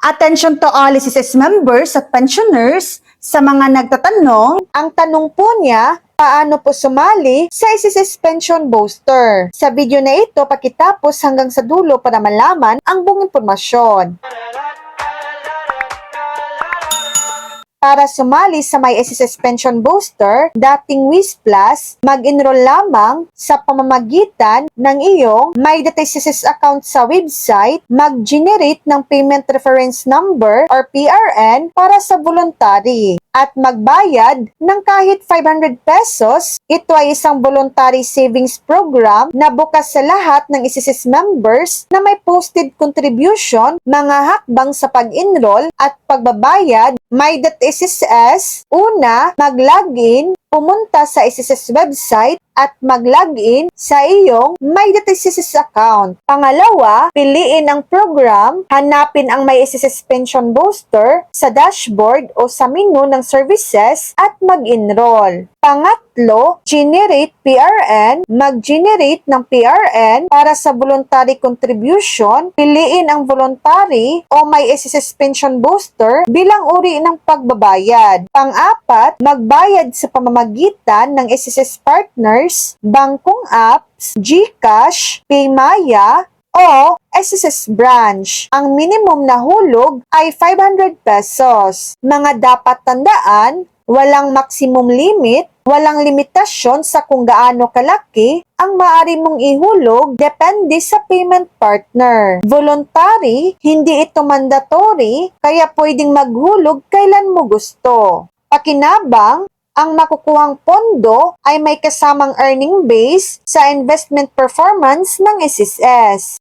Attention to all SSS members at pensioners. Sa mga nagtatanong, ang tanong po niya, paano po sumali sa SSS Pension Booster? Sa video na ito, pakitapos hanggang sa dulo para malaman ang buong impormasyon. Para sumali sa may SSS Pension Booster, dating WIS Plus, mag-enroll lamang sa pamamagitan ng iyong may data SSS account sa website, mag-generate ng Payment Reference Number or PRN para sa voluntary at magbayad ng kahit 500 pesos. Ito ay isang voluntary savings program na bukas sa lahat ng SSS members na may posted contribution, mga hakbang sa pag-enroll at pagbabayad. My.SSS, una, mag-login, pumunta sa SSS website at mag-login sa iyong My.SSS account. Pangalawa, piliin ang program, hanapin ang My SSS Pension Booster sa dashboard o sa menu ng services at mag-enroll. Pangatlo, generate PRN, mag-generate ng PRN para sa voluntary contribution, piliin ang voluntary o My SSS Pension Booster bilang uri ng pagbabayad. Pang-apat, magbayad sa pamamagitan ng SSS partners, bangkong apps, GCash, Paymaya, o SSS branch. Ang minimum na hulog ay 500 pesos. Mga dapat tandaan, walang maximum limit, walang limitasyon sa kung gaano kalaki ang maaari mong ihulog depende sa payment partner. Voluntary, hindi ito mandatory, kaya pwedeng maghulog kailan mo gusto. Pakinabang, ang makukuhang pondo ay may kasamang earning base sa investment performance ng SSS.